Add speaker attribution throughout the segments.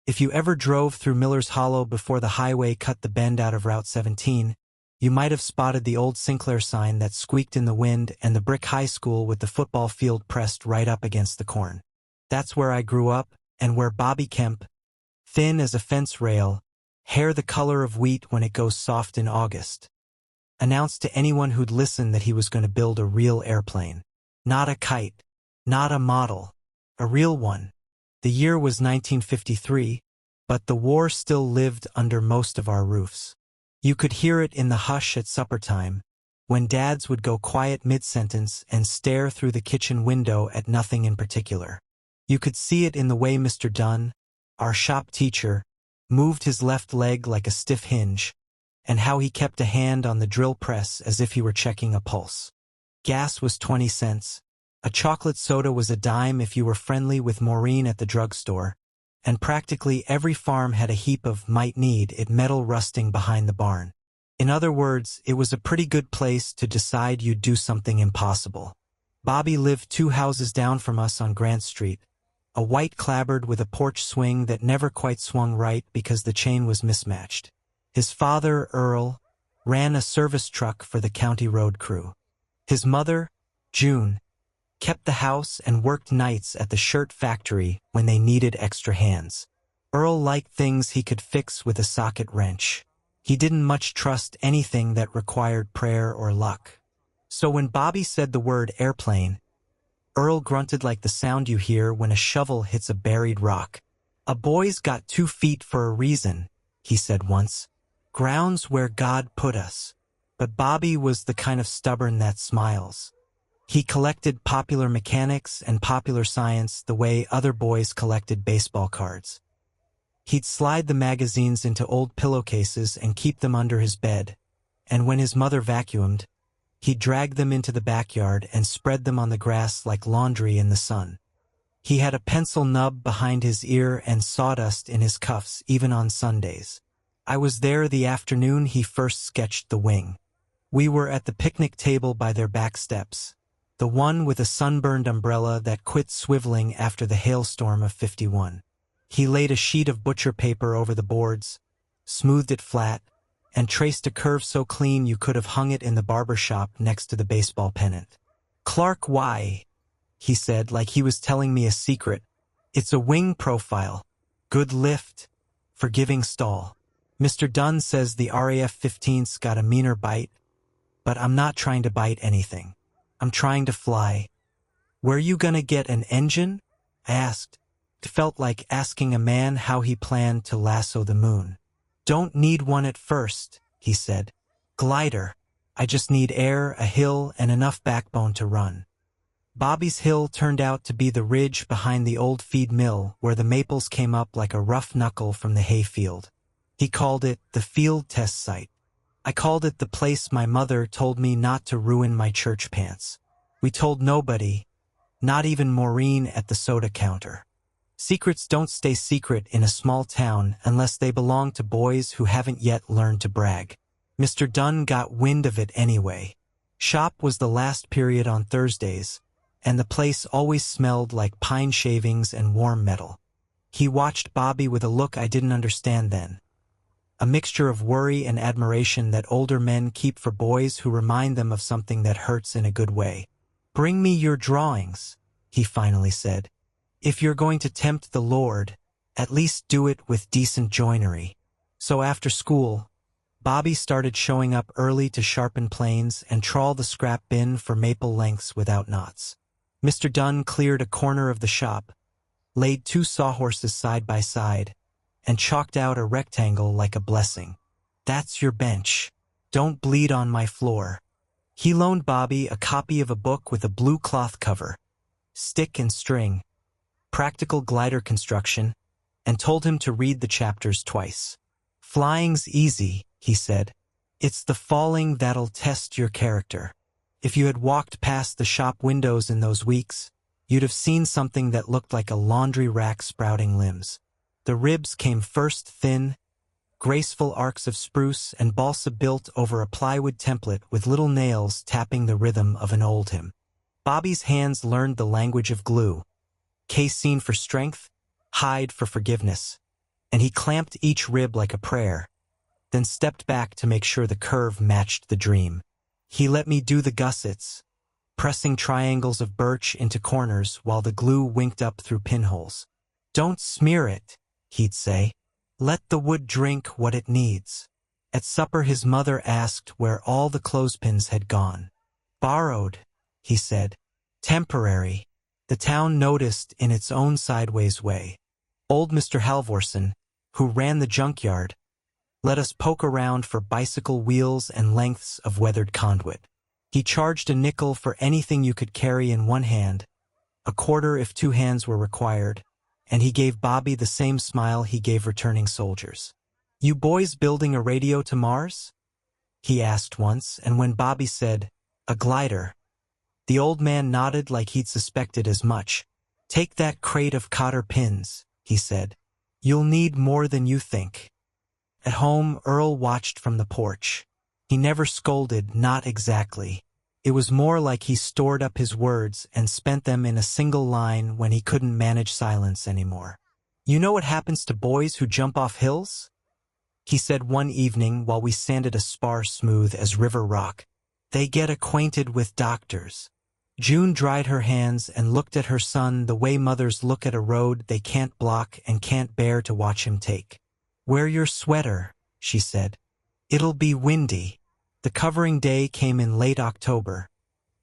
Speaker 1: If you ever drove through Miller's Hollow before the highway cut the bend out of Route 17, you might have spotted the old Sinclair sign that squeaked in the wind and the brick high school with the football field pressed right up against the corn. That's where I grew up, and where Bobby Kemp, thin as a fence rail, hair the color of wheat when it goes soft in August, announced to anyone who'd listen that he was going to build a real airplane. Not a kite, not a model, a real one. The year was 1953, but the war still lived under most of our roofs. You could hear it in the hush at supper time, when dads would go quiet mid-sentence and stare through the kitchen window at nothing in particular. You could see it in the way Mr. Dunn, our shop teacher, moved his left leg like a stiff hinge, and how he kept a hand on the drill press as if he were checking a pulse. Gas was 20 cents. A chocolate soda was a dime if you were friendly with Maureen at the drugstore, and practically every farm had a heap of might-need-it metal rusting behind the barn. In other words, it was a pretty good place to decide you'd do something impossible. Bobby lived 2 houses down from us on Grant Street, a white clapboard with a porch swing that never quite swung right because the chain was mismatched. His father, Earl, ran a service truck for the county road crew. His mother, June, kept the house and worked nights at the shirt factory when they needed extra hands. Earl liked things he could fix with a socket wrench. He didn't much trust anything that required prayer or luck. So when Bobby said the word airplane, Earl grunted like the sound you hear when a shovel hits a buried rock. "A boy's got 2 feet for a reason," he said once. "Ground's where God put us." But Bobby was the kind of stubborn that smiles. He collected popular mechanics and popular science the way other boys collected baseball cards. He'd slide the magazines into old pillowcases and keep them under his bed, and when his mother vacuumed, he'd drag them into the backyard and spread them on the grass like laundry in the sun. He had a pencil nub behind his ear and sawdust in his cuffs even on Sundays. I was there the afternoon he first sketched the wing. We were at the picnic table by their back steps, the one with a sunburned umbrella that quit swiveling after the hailstorm of '51. He laid a sheet of butcher paper over the boards, smoothed it flat, and traced a curve so clean you could have hung it in the barber shop next to the baseball pennant. "Clark, why?" he said, like he was telling me a secret. "It's a wing profile. Good lift. Forgiving stall. Mr. Dunn says the RAF-15's got a meaner bite, but I'm not trying to bite anything. I'm trying to fly." "Where you gonna get an engine?" I asked. It felt like asking a man how he planned to lasso the moon. "Don't need one at first," he said. "Glider. I just need air, a hill, and enough backbone to run." Bobby's hill turned out to be the ridge behind the old feed mill where the maples came up like a rough knuckle from the hayfield. He called it the field test site. I called it the place my mother told me not to ruin my church pants. We told nobody, not even Maureen at the soda counter. Secrets don't stay secret in a small town unless they belong to boys who haven't yet learned to brag. Mr. Dunn got wind of it anyway. Shop was the last period on Thursdays, and the place always smelled like pine shavings and warm metal. He watched Bobby with a look I didn't understand then. A mixture of worry and admiration that older men keep for boys who remind them of something that hurts in a good way. "Bring me your drawings," he finally said. "If you're going to tempt the Lord, at least do it with decent joinery." So after school, Bobby started showing up early to sharpen planes and trawl the scrap bin for maple lengths without knots. Mr. Dunn cleared a corner of the shop, laid 2 sawhorses side by side, and chalked out a rectangle like a blessing. "That's your bench. Don't bleed on my floor." He loaned Bobby a copy of a book with a blue cloth cover, Stick and String, Practical Glider Construction, and told him to read the chapters twice. "Flying's easy," he said. "It's the falling that'll test your character." If you had walked past the shop windows in those weeks, you'd have seen something that looked like a laundry rack sprouting limbs. The ribs came first thin, graceful arcs of spruce and balsa built over a plywood template with little nails tapping the rhythm of an old hymn. Bobby's hands learned the language of glue. Casein for strength, hide for forgiveness. and he clamped each rib like a prayer, then stepped back to make sure the curve matched the dream. He let me do the gussets, pressing triangles of birch into corners while the glue winked up through pinholes. "Don't smear it," he'd say. "Let the wood drink what it needs." At supper his mother asked where all the clothespins had gone. "Borrowed," he said. "Temporary." The town noticed in its own sideways way. Old Mr. Halvorson, who ran the junkyard, let us poke around for bicycle wheels and lengths of weathered conduit. He charged a nickel for anything you could carry in one hand, a quarter if two hands were required, and he gave Bobby the same smile he gave returning soldiers. "You boys building a radio to Mars?" he asked once, and when Bobby said, "A glider," the old man nodded like he'd suspected as much. "Take that crate of cotter pins," he said. "You'll need more than you think." At home, Earl watched from the porch. He never scolded, not exactly. It was more like he stored up his words and spent them in a single line when he couldn't manage silence anymore. "You know what happens to boys who jump off hills?" he said one evening while we sanded a spar smooth as river rock. "They get acquainted with doctors." June dried her hands and looked at her son the way mothers look at a road they can't block and can't bear to watch him take. "Wear your sweater," she said. "It'll be windy." The covering day came in late October,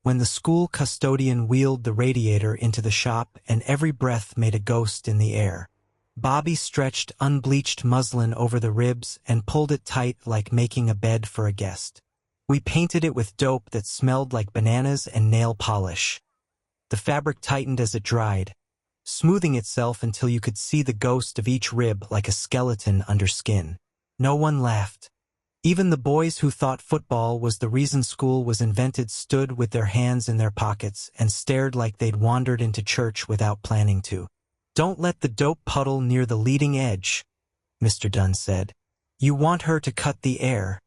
Speaker 1: when the school custodian wheeled the radiator into the shop and every breath made a ghost in the air. Bobby stretched unbleached muslin over the ribs and pulled it tight like making a bed for a guest. We painted it with dope that smelled like bananas and nail polish. The fabric tightened as it dried, smoothing itself until you could see the ghost of each rib like a skeleton under skin. No one laughed. Even the boys who thought football was the reason school was invented stood with their hands in their pockets and stared like they'd wandered into church without planning to. "Don't let the dope puddle near the leading edge," Mr. Dunn said. "You want her to cut the air,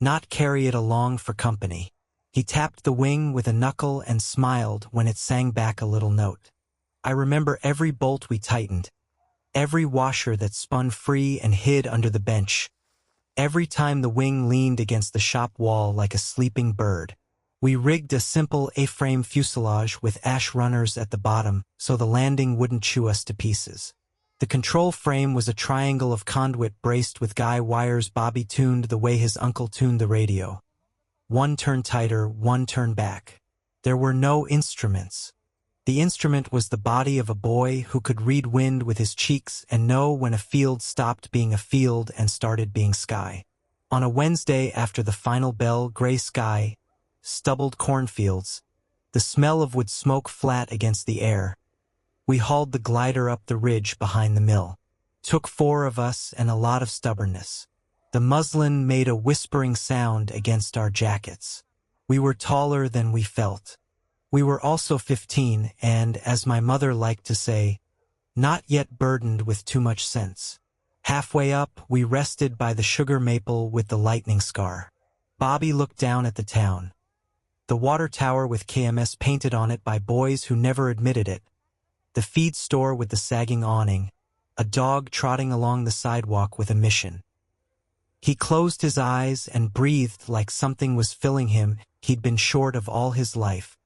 Speaker 1: not carry it along for company." He tapped the wing with a knuckle and smiled when it sang back a little note. I remember every bolt we tightened, every washer that spun free and hid under the bench, every time the wing leaned against the shop wall like a sleeping bird. We rigged a simple A-frame fuselage with ash runners at the bottom so the landing wouldn't chew us to pieces. The control frame was a triangle of conduit braced with guy wires Bobby tuned the way his uncle tuned the radio. One turn tighter, one turn back. There were no instruments. The instrument was the body of a boy who could read wind with his cheeks and know when a field stopped being a field and started being sky. On a Wednesday after the final bell, gray sky, stubbled cornfields, the smell of wood smoke flat against the air. We hauled the glider up the ridge behind the mill. Took 4 of us and a lot of stubbornness. The muslin made a whispering sound against our jackets. We were taller than we felt. We were also 15 and, as my mother liked to say, not yet burdened with too much sense. Halfway up, we rested by the sugar maple with the lightning scar. Bobby looked down at the town. The water tower with KMS painted on it by boys who never admitted it. The feed store with the sagging awning. A dog trotting along the sidewalk with a mission. He closed his eyes and breathed like something was filling him he'd been short of all his life.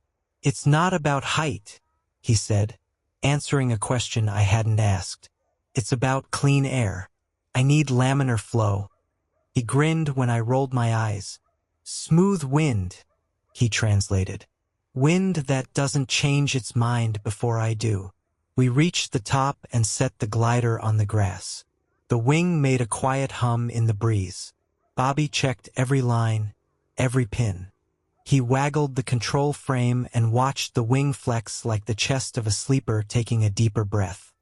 Speaker 1: "It's not about height," he said, answering a question I hadn't asked. "It's about clean air. I need laminar flow." He grinned when I rolled my eyes. "Smooth wind," he translated. "Wind that doesn't change its mind before I do." We reached the top and set the glider on the grass. The wing made a quiet hum in the breeze. Bobby checked every line, every pin. He waggled the control frame and watched the wing flex like the chest of a sleeper taking a deeper breath.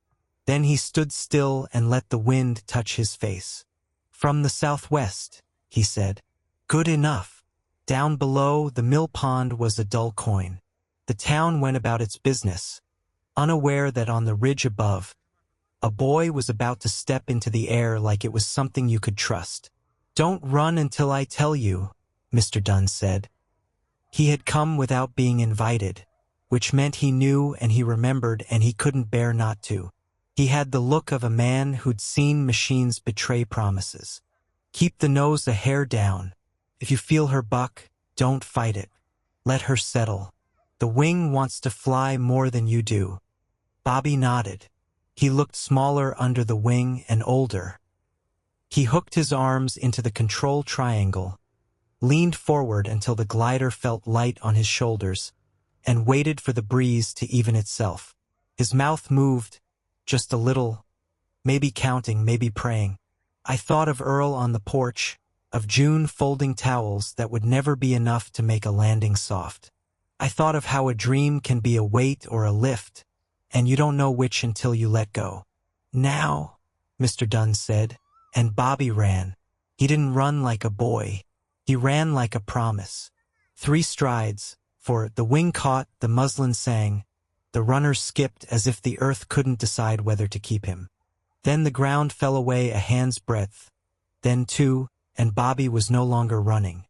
Speaker 1: Then he stood still and let the wind touch his face. "From the southwest," he said. "Good enough." Down below, the mill pond was a dull coin. The town went about its business, unaware that on the ridge above, a boy was about to step into the air like it was something you could trust. "Don't run until I tell you," Mr. Dunn said. He had come without being invited, which meant he knew and he remembered and he couldn't bear not to. He had the look of a man who'd seen machines betray promises. Keep the nose a hair down. If you feel her buck, don't fight it. Let her settle. The wing wants to fly more than you do. Bobby nodded. He looked smaller under the wing and older. He hooked his arms into the control triangle, leaned forward until the glider felt light on his shoulders, and waited for the breeze to even itself. His mouth moved, just a little, maybe counting, maybe praying. I thought of Earl on the porch, of June folding towels that would never be enough to make a landing soft. I thought of how a dream can be a weight or a lift, and you don't know which until you let go. Now, Mr. Dunn said, and Bobby ran. He didn't run like a boy. He ran like a promise. 3 strides, for the wing caught, the muslin sang. The runner skipped as if the earth couldn't decide whether to keep him. Then the ground fell away a hand's breadth. Then 2, and Bobby was no longer running.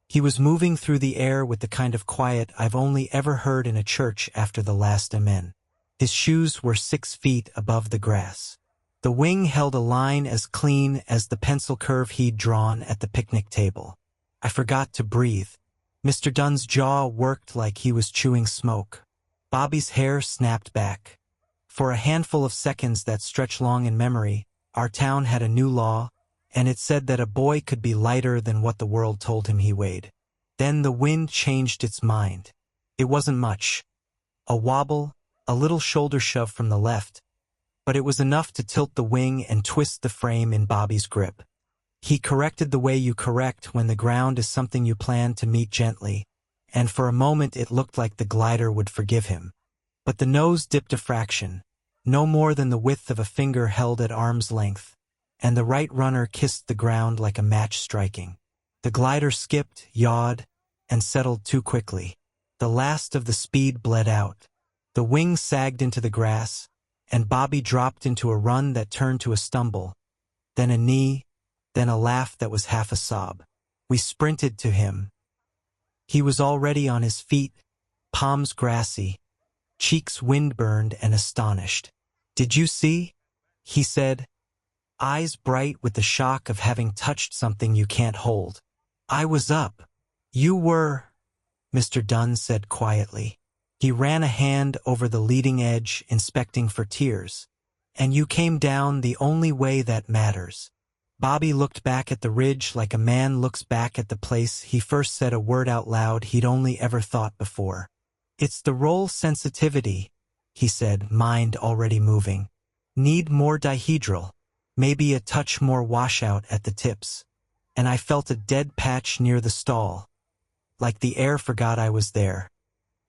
Speaker 1: He was moving through the air with the kind of quiet I've only ever heard in a church after the last amen. His shoes were 6 feet above the grass. The wing held a line as clean as the pencil curve he'd drawn at the picnic table. I forgot to breathe. Mr. Dunn's jaw worked like he was chewing smoke. Bobby's hair snapped back. For a handful of seconds that stretch long in memory, our town had a new law, and it said that a boy could be lighter than what the world told him he weighed. Then the wind changed its mind. It wasn't much. A wobble, a little shoulder shove from the left, but it was enough to tilt the wing and twist the frame in Bobby's grip. He corrected the way you correct when the ground is something you plan to meet gently, and for a moment it looked like the glider would forgive him. But the nose dipped a fraction, no more than the width of a finger held at arm's length, and the right runner kissed the ground like a match striking. The glider skipped, yawed, and settled too quickly. The last of the speed bled out. The wing sagged into the grass, and Bobby dropped into a run that turned to a stumble, then a knee, then a laugh that was half a sob. We sprinted to him. He was already on his feet, palms grassy, cheeks wind-burned and astonished. "Did you see?" he said, eyes bright with the shock of having touched something you can't hold. "I was up. You were," Mr. Dunn said quietly. He ran a hand over the leading edge, inspecting for tears. "And you came down the only way that matters." Bobby looked back at the ridge like a man looks back at the place he first said a word out loud he'd only ever thought before. "It's the roll sensitivity," he said, mind already moving. "Need more dihedral, maybe a touch more washout at the tips." And I felt a dead patch near the stall, like the air forgot I was there.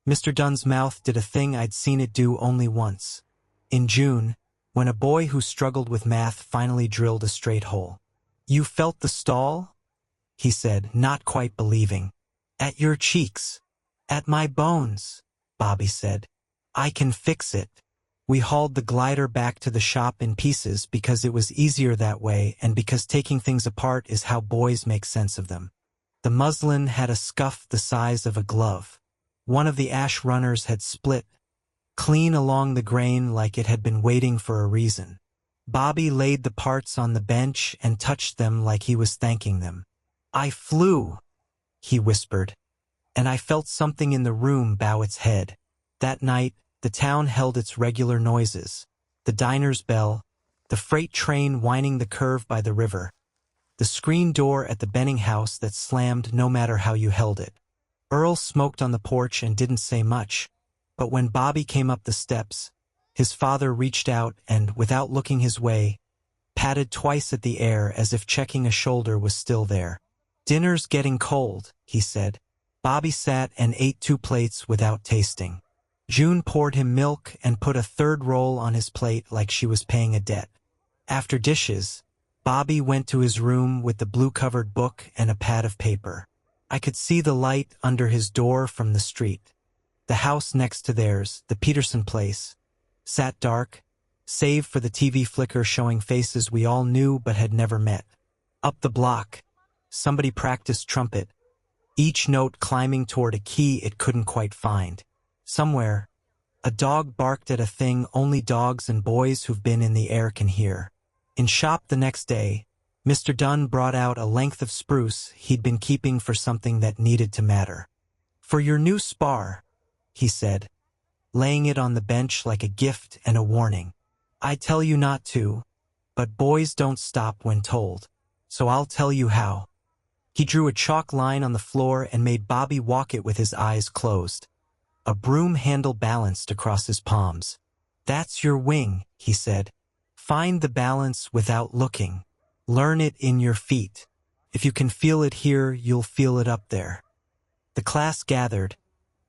Speaker 1: Mr. Dunn's mouth did a thing I'd seen it do only once. In June, when a boy who struggled with math finally drilled a straight hole. "You felt the stall?" he said, not quite believing. "At your cheeks. At my bones," Bobby said. "I can fix it." We hauled the glider back to the shop in pieces because it was easier that way and because taking things apart is how boys make sense of them. The muslin had a scuff the size of a glove. One of the ash runners had split, clean along the grain like it had been waiting for a reason. Bobby laid the parts on the bench and touched them like he was thanking them. "I flew," he whispered, and I felt something in the room bow its head. That night, the town held its regular noises. The diner's bell, the freight train winding the curve by the river, the screen door at the Benning house that slammed no matter how you held it. Earl smoked on the porch and didn't say much, but when Bobby came up the steps, his father reached out and, without looking his way, patted twice at the air as if checking a shoulder was still there. "Dinner's getting cold," he said. Bobby sat and ate 2 plates without tasting. June poured him milk and put a 3rd roll on his plate like she was paying a debt. After dishes, Bobby went to his room with the blue-covered book and a pad of paper. I could see the light under his door from the street. The house next to theirs, the Peterson place, sat dark, save for the TV flicker showing faces we all knew but had never met. Up the block, somebody practiced trumpet, each note climbing toward a key it couldn't quite find. Somewhere, A dog barked at a thing only dogs and boys who've been in the air can hear. In shop the next day, Mr. Dunn brought out a length of spruce he'd been keeping for something that needed to matter. "For your new spar," he said, laying it on the bench like a gift and a warning. "I tell you not to, but boys don't stop when told. So I'll tell you how." He drew a chalk line on the floor and made Bobby walk it with his eyes closed. A broom handle balanced across his palms. "That's your wing," he said. "Find the balance without looking. Learn it in your feet. If you can feel it here, you'll feel it up there." The class gathered,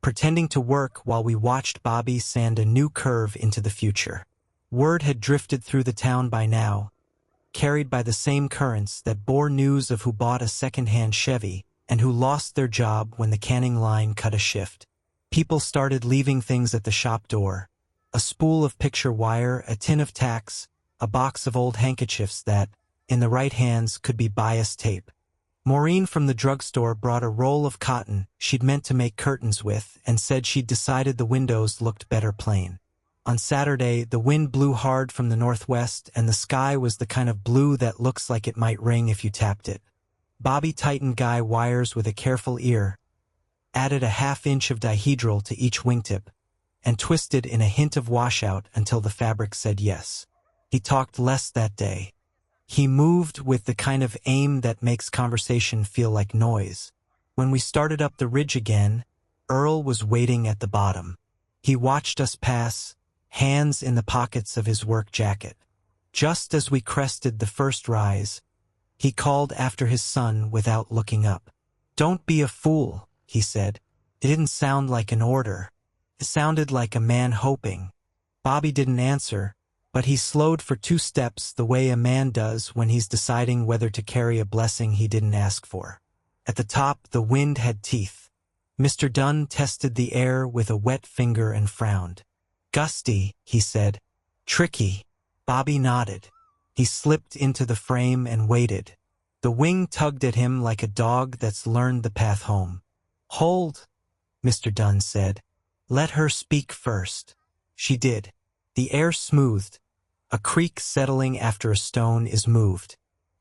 Speaker 1: pretending to work while we watched Bobby sand a new curve into the future. Word had drifted through the town by now, carried by the same currents that bore news of who bought a second-hand Chevy and who lost their job when the canning line cut a shift. People started leaving things at the shop door: a spool of picture wire, a tin of tacks, a box of old handkerchiefs that, in the right hands, could be bias tape. Maureen from the drugstore brought a roll of cotton she'd meant to make curtains with and said she'd decided the windows looked better plain. On Saturday, the wind blew hard from the northwest and the sky was the kind of blue that looks like it might ring if you tapped it. Bobby tightened guy wires with a careful ear, added a half-inch of dihedral to each wingtip, and twisted in a hint of washout until the fabric said yes. He talked less that day. He moved with the kind of aim that makes conversation feel like noise. When we started up the ridge again, Earl was waiting at the bottom. He watched us pass, hands in the pockets of his work jacket. Just as we crested the first rise, he called after his son without looking up. "Don't be a fool," he said. It didn't sound like an order. It sounded like a man hoping. Bobby didn't answer, but he slowed for 2 steps the way a man does when he's deciding whether to carry a blessing he didn't ask for. At the top, the wind had teeth. Mr. Dunn tested the air with a wet finger and frowned. "Gusty," he said. "Tricky." Bobby nodded. He slipped into the frame and waited. The wing tugged at him like a dog that's learned the path home. "Hold," Mr. Dunn said. "Let her speak first." She did. The air smoothed. A creak settling after a stone is moved.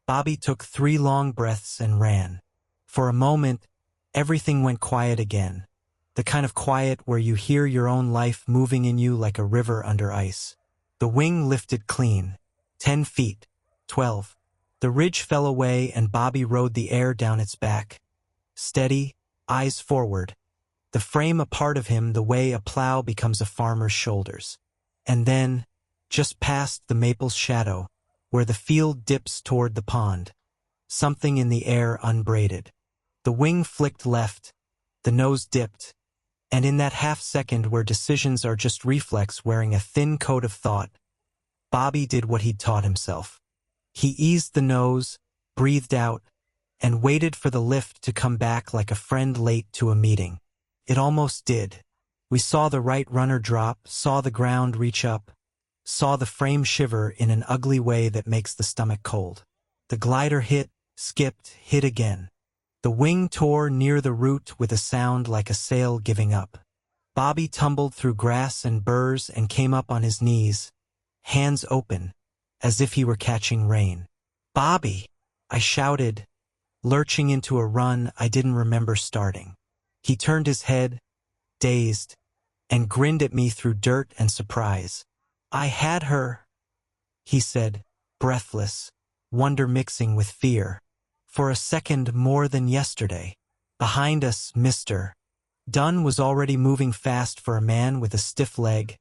Speaker 1: Bobby took 3 long breaths and ran. For a moment, everything went quiet again. The kind of quiet where you hear your own life moving in you like a river under ice. The wing lifted clean. 10 feet. 12. The ridge fell away and Bobby rode the air down its back. Steady, eyes forward. The frame a part of him the way a plow becomes a farmer's shoulders. And then, just past the maple's shadow, where the field dips toward the pond, something in the air unbraided. The wing flicked left, the nose dipped, and in that half-second where decisions are just reflex wearing a thin coat of thought, Bobby did what he'd taught himself. He eased the nose, breathed out, and waited for the lift to come back like a friend late to a meeting. It almost did. We saw the right runner drop, saw the ground reach up, saw the frame shiver in an ugly way that makes the stomach cold. The glider hit, skipped, hit again. The wing tore near the root with a sound like a sail giving up. Bobby tumbled through grass and burrs and came up on his knees, hands open, as if he were catching rain. "Bobby!" I shouted, lurching into a run I didn't remember starting. He turned his head, dazed, and grinned at me through dirt and surprise. "I had her," he said, breathless, wonder mixing with fear. "For a second more than yesterday." Behind us, Mr. Dunn was already moving fast for a man with a stiff leg,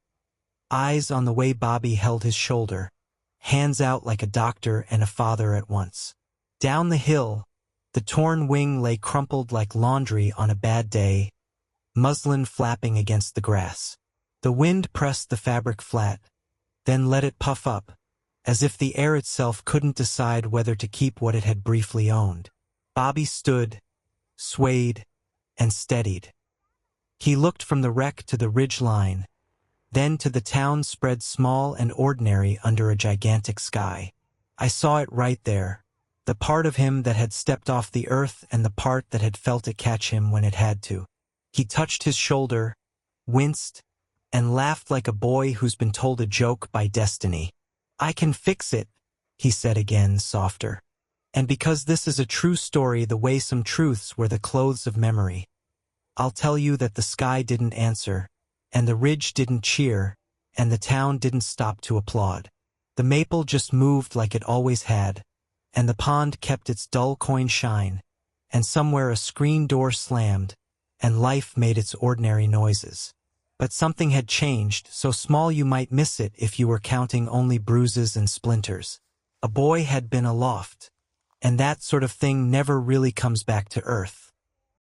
Speaker 1: eyes on the way Bobby held his shoulder, hands out like a doctor and a father at once. Down the hill, the torn wing lay crumpled like laundry on a bad day, muslin flapping against the grass. The wind pressed the fabric flat, then let it puff up, as if the air itself couldn't decide whether to keep what it had briefly owned. Bobby stood, swayed, and steadied. He looked from the wreck to the ridge line, then to the town spread small and ordinary under a gigantic sky. I saw it right there, the part of him that had stepped off the earth and the part that had felt it catch him when it had to. He touched his shoulder, winced, and laughed like a boy who's been told a joke by destiny. "I can fix it," he said again, softer. "And because this is a true story the way some truths were the clothes of memory, I'll tell you that the sky didn't answer, and the ridge didn't cheer, and the town didn't stop to applaud. The maple just moved like it always had, and the pond kept its dull coin shine, and somewhere a screen door slammed, and life made its ordinary noises. But something had changed, so small you might miss it if you were counting only bruises and splinters. A boy had been aloft, and that sort of thing never really comes back to earth.